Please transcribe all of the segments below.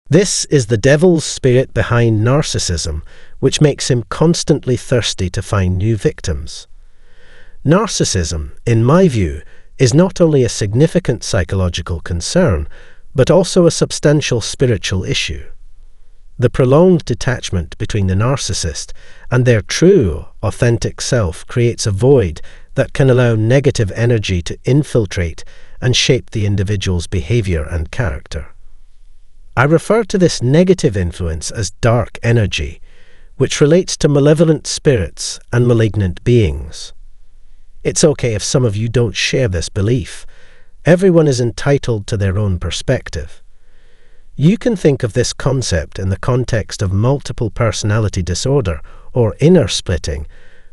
This is the devil's spirit behind narcissism, which makes him constantly thirsty to find new victims. Narcissism, in my view, is not only a significant psychological concern, but also a substantial spiritual issue. The prolonged detachment between the narcissist and their true, authentic self creates a void that can allow negative energy to infiltrate and shape the individual's behavior and character. I refer to this negative influence as dark energy, which relates to malevolent spirits and malignant beings. It's okay if some of you don't share this belief. Everyone is entitled to their own perspective. You can think of this concept in the context of multiple personality disorder or inner splitting,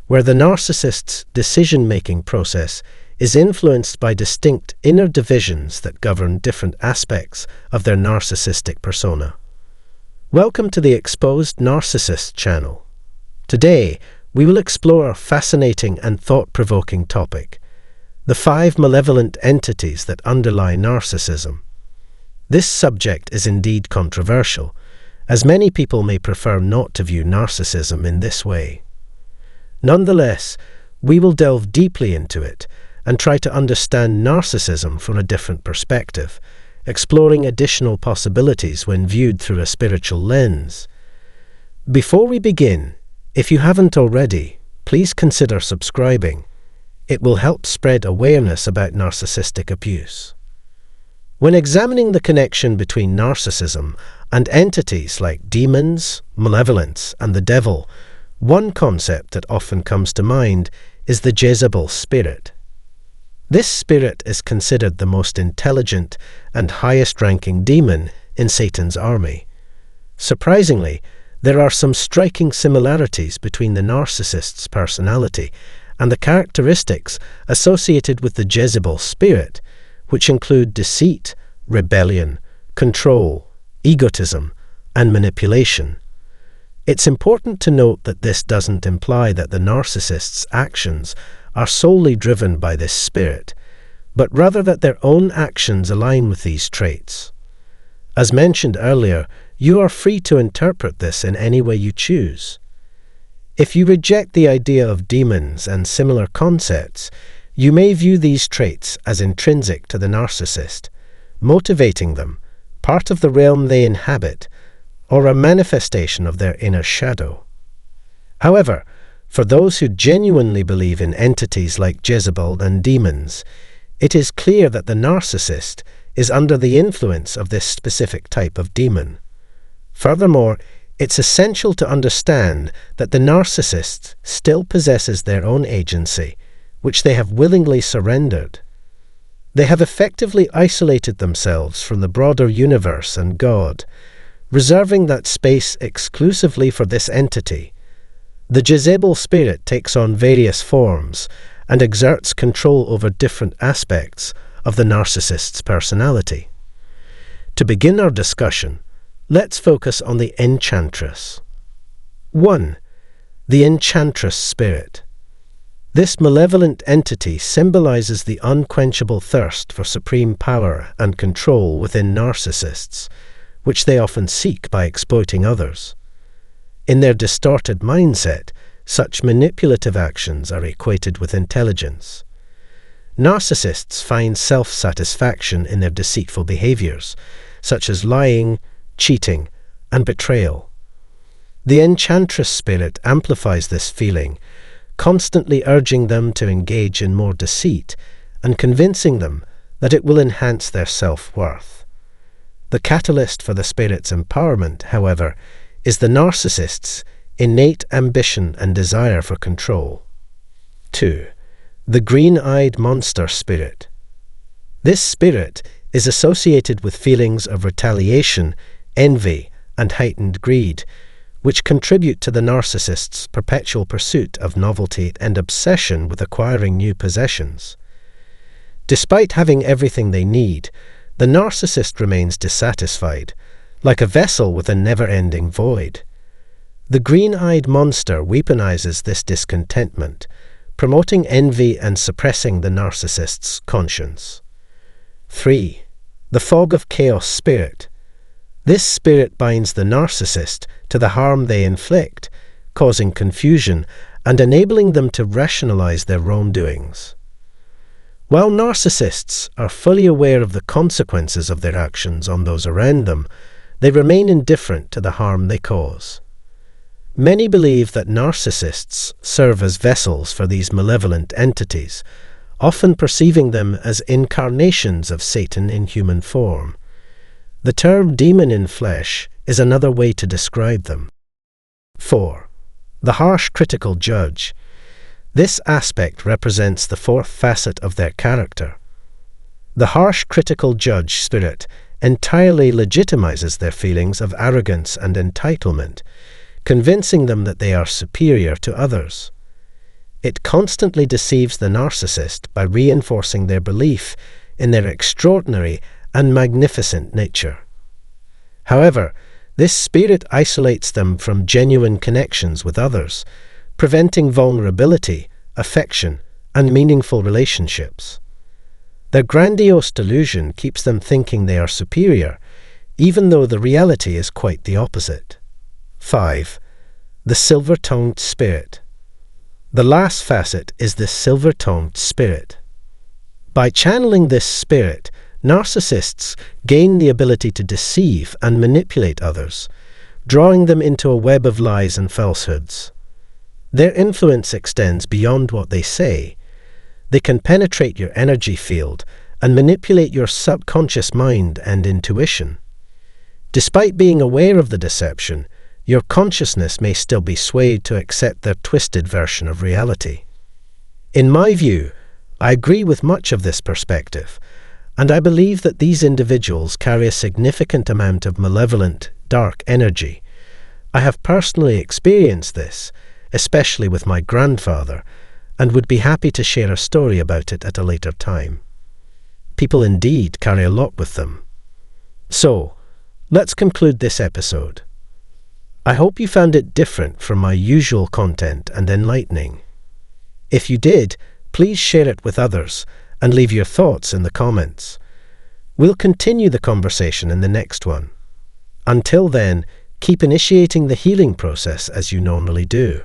where the narcissist's decision-making process is influenced by distinct inner divisions that govern different aspects of their narcissistic persona. Welcome to the Exposed Narcissist channel. Today, we will explore a fascinating and thought-provoking topic: the 5 malevolent entities that underlie narcissism. This subject is indeed controversial, as many people may prefer not to view narcissism in this way. Nonetheless, we will delve deeply into it and try to understand narcissism from a different perspective, exploring additional possibilities when viewed through a spiritual lens. Before we begin, if you haven't already, please consider subscribing. It will help spread awareness about narcissistic abuse. When examining the connection between narcissism and entities like demons, malevolence, and the devil, one concept that often comes to mind is the Jezebel spirit. This spirit is considered the most intelligent and highest-ranking demon in Satan's army. Surprisingly, there are some striking similarities between the narcissist's personality and the characteristics associated with the Jezebel spirit, which include deceit, rebellion, control, egotism, and manipulation. It's important to note that this doesn't imply that the narcissist's actions are solely driven by this spirit, but rather that their own actions align with these traits. As mentioned earlier, you are free to interpret this in any way you choose. If you reject the idea of demons and similar concepts, you may view these traits as intrinsic to the narcissist, motivating them, part of the realm they inhabit, or a manifestation of their inner shadow. However, for those who genuinely believe in entities like Jezebel and demons, it is clear that the narcissist is under the influence of this specific type of demon. Furthermore, it's essential to understand that the narcissist still possesses their own agency, which they have willingly surrendered. They have effectively isolated themselves from the broader universe and God, reserving that space exclusively for this entity. The Jezebel spirit takes on various forms and exerts control over different aspects of the narcissist's personality. To begin our discussion, let's focus on the Enchantress. 1. The Enchantress spirit. This malevolent entity symbolizes the unquenchable thirst for supreme power and control within narcissists, which they often seek by exploiting others. In their distorted mindset, such manipulative actions are equated with intelligence. Narcissists find self-satisfaction in their deceitful behaviors, such as lying, cheating, and betrayal. The Enchantress spirit amplifies this feeling, constantly urging them to engage in more deceit and convincing them that it will enhance their self-worth. The catalyst for the spirit's empowerment, however, is the narcissist's innate ambition and desire for control. 2. The green-eyed monster spirit. This spirit is associated with feelings of retaliation, envy, and heightened greed, which contribute to the narcissist's perpetual pursuit of novelty and obsession with acquiring new possessions. Despite having everything they need, the narcissist remains dissatisfied, like a vessel with a never-ending void. The green-eyed monster weaponizes this discontentment, promoting envy and suppressing the narcissist's conscience. 3. The fog of chaos spirit. This spirit binds the narcissist to the harm they inflict, causing confusion and enabling them to rationalize their wrongdoings. While narcissists are fully aware of the consequences of their actions on those around them, they remain indifferent to the harm they cause. Many believe that narcissists serve as vessels for these malevolent entities, often perceiving them as incarnations of Satan in human form. The term demon in flesh is another way to describe them. 4. The harsh critical judge. This aspect represents the fourth facet of their character. The harsh critical judge spirit entirely legitimizes their feelings of arrogance and entitlement, convincing them that they are superior to others. It constantly deceives the narcissist by reinforcing their belief in their extraordinary and magnificent nature. However, this spirit isolates them from genuine connections with others, preventing vulnerability, affection, and meaningful relationships. Their grandiose delusion keeps them thinking they are superior, even though the reality is quite the opposite. 5. The silver-tongued spirit. The last facet is the silver-tongued spirit. By channeling this spirit, narcissists gain the ability to deceive and manipulate others, drawing them into a web of lies and falsehoods. Their influence extends beyond what they say. They can penetrate your energy field and manipulate your subconscious mind and intuition. Despite being aware of the deception, your consciousness may still be swayed to accept their twisted version of reality. In my view, I agree with much of this perspective, and I believe that these individuals carry a significant amount of malevolent, dark energy. I have personally experienced this, especially with my grandfather, and would be happy to share a story about it at a later time. People indeed carry a lot with them. So, let's conclude this episode. I hope you found it different from my usual content and enlightening. If you did, please share it with others and leave your thoughts in the comments. We'll continue the conversation in the next one. Until then, keep initiating the healing process as you normally do.